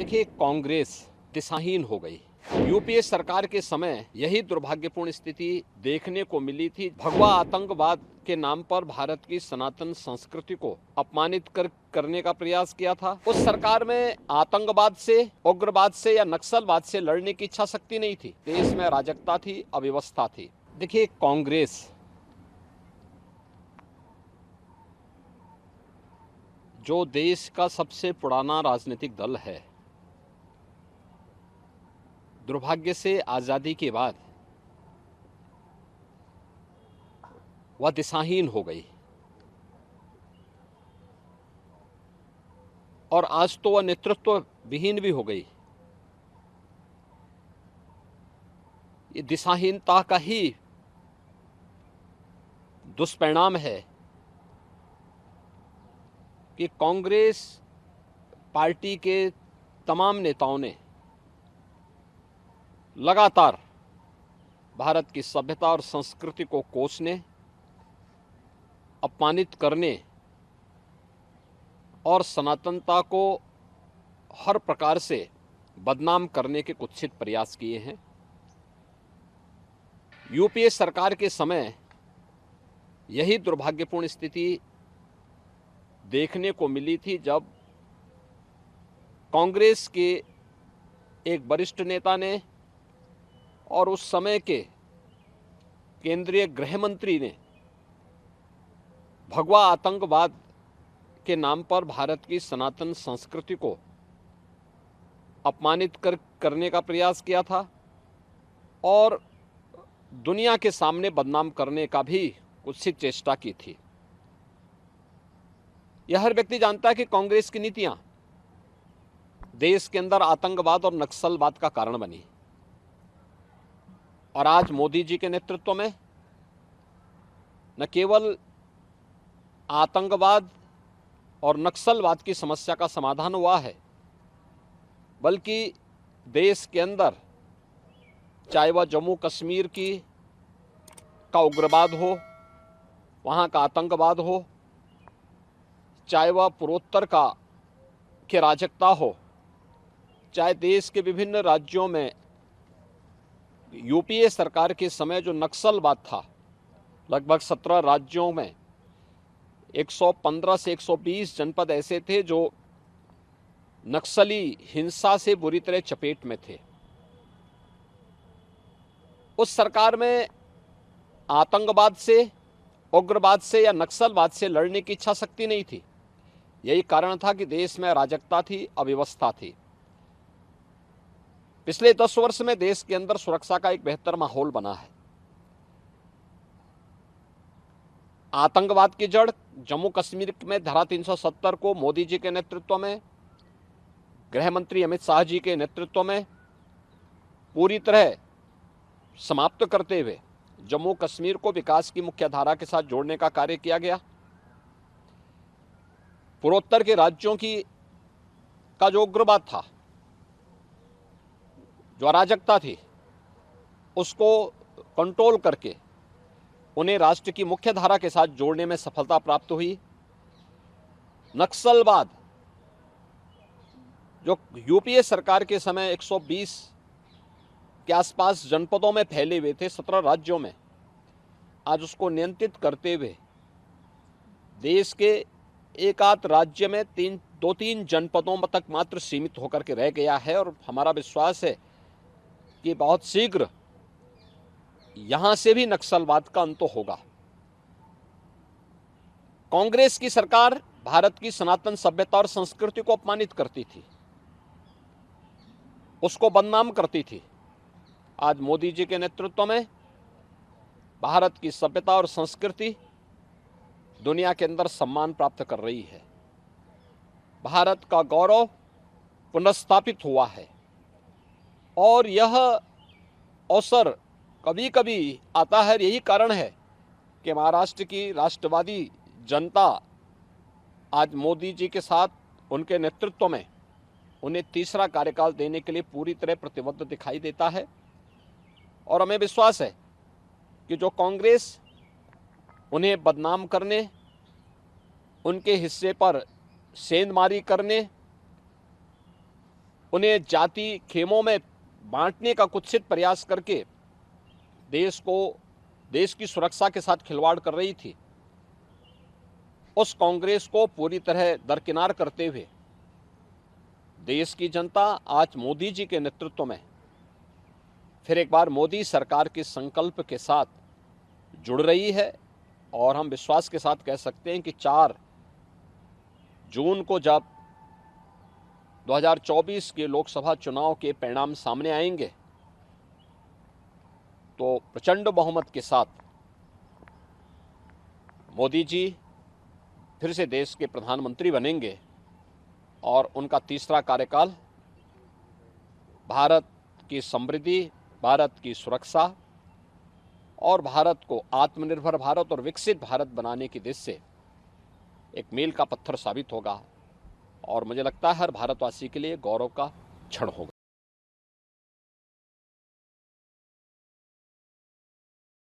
देखिए, कांग्रेस दिशाहीन हो गई। यूपीए सरकार के समय यही दुर्भाग्यपूर्ण स्थिति देखने को मिली थी। भगवा आतंकवाद के नाम पर भारत की सनातन संस्कृति को अपमानित करने का प्रयास किया था। उस सरकार में आतंकवाद से, उग्रवाद से या नक्सलवाद से लड़ने की इच्छा शक्ति नहीं थी। देश में अराजकता थी, अव्यवस्था थी। देखिए, कांग्रेस जो देश का सबसे पुराना राजनीतिक दल है, दुर्भाग्य से आज़ादी के बाद वह दिशाहीन हो गई और आज तो वह नेतृत्व विहीन भी हो गई। ये दिशाहीनता का ही दुष्परिणाम है कि कांग्रेस पार्टी के तमाम नेताओं ने लगातार भारत की सभ्यता और संस्कृति को कोसने, अपमानित करने और सनातनता को हर प्रकार से बदनाम करने के कुत्सित प्रयास किए हैं। यूपीए सरकार के समय यही दुर्भाग्यपूर्ण स्थिति देखने को मिली थी, जब कांग्रेस के एक वरिष्ठ नेता ने और उस समय के केंद्रीय गृह मंत्री ने भगवा आतंकवाद के नाम पर भारत की सनातन संस्कृति को अपमानित करने का प्रयास किया था और दुनिया के सामने बदनाम करने का भी कुत्सित चेष्टा की थी। यह हर व्यक्ति जानता है कि कांग्रेस की नीतियां देश के अंदर आतंकवाद और नक्सलवाद का कारण बनी और आज मोदी जी के नेतृत्व में न केवल आतंकवाद और नक्सलवाद की समस्या का समाधान हुआ है, बल्कि देश के अंदर चाहे वह जम्मू कश्मीर का उग्रवाद हो, वहाँ का आतंकवाद हो, चाहे वह पूर्वोत्तर की अराजकता हो, चाहे देश के विभिन्न राज्यों में यूपीए सरकार के समय जो नक्सलवाद था, लगभग 17 राज्यों में 115 से 120 जनपद ऐसे थे जो नक्सली हिंसा से बुरी तरह चपेट में थे। उस सरकार में आतंकवाद से, उग्रवाद से या नक्सलवाद से लड़ने की इच्छा शक्ति नहीं थी। यही कारण था कि देश में अराजकता थी, अव्यवस्था थी। पिछले 10 वर्ष में देश के अंदर सुरक्षा का एक बेहतर माहौल बना है। आतंकवाद की जड़ जम्मू कश्मीर में धारा 370 को मोदी जी के नेतृत्व में, गृह मंत्री अमित शाह जी के नेतृत्व में पूरी तरह समाप्त करते हुए जम्मू कश्मीर को विकास की मुख्य धारा के साथ जोड़ने का कार्य किया गया। पूर्वोत्तर के राज्यों का जो उग्रवाद था, जो अराजकता थी, उसको कंट्रोल करके उन्हें राष्ट्र की मुख्य धारा के साथ जोड़ने में सफलता प्राप्त हुई। नक्सलवाद जो यूपीए सरकार के समय 120 के आसपास जनपदों में फैले हुए थे, 17 राज्यों में, आज उसको नियंत्रित करते हुए देश के एक आध राज्य में 2-3 जनपदों तक मात्र सीमित होकर के रह गया है और हमारा विश्वास है कि बहुत शीघ्र यहां से भी नक्सलवाद का अंत होगा। कांग्रेस की सरकार भारत की सनातन सभ्यता और संस्कृति को अपमानित करती थी, उसको बदनाम करती थी। आज मोदी जी के नेतृत्व में भारत की सभ्यता और संस्कृति दुनिया के अंदर सम्मान प्राप्त कर रही है। भारत का गौरव पुनर्स्थापित हुआ है और यह अवसर कभी कभी आता है। यही कारण है कि महाराष्ट्र की राष्ट्रवादी जनता आज मोदी जी के साथ, उनके नेतृत्व में उन्हें तीसरा कार्यकाल देने के लिए पूरी तरह प्रतिबद्ध दिखाई देता है और हमें विश्वास है कि जो कांग्रेस उन्हें बदनाम करने, उनके हिस्से पर सेंधमारी करने उन्हें जाति खेमों में बांटने का कुत्सित प्रयास करके देश की सुरक्षा के साथ खिलवाड़ कर रही थी, उस कांग्रेस को पूरी तरह दरकिनार करते हुए देश की जनता आज मोदी जी के नेतृत्व में फिर एक बार मोदी सरकार के संकल्प के साथ जुड़ रही है। और हम विश्वास के साथ कह सकते हैं कि 4 जून को जब 2024 के लोकसभा चुनाव के परिणाम सामने आएंगे तो प्रचंड बहुमत के साथ मोदी जी फिर से देश के प्रधानमंत्री बनेंगे और उनका तीसरा कार्यकाल भारत की समृद्धि, भारत की सुरक्षा और भारत को आत्मनिर्भर भारत और विकसित भारत बनाने की दिशा से एक मील का पत्थर साबित होगा और मुझे लगता है हर भारतवासी के लिए गौरव का क्षण होगा।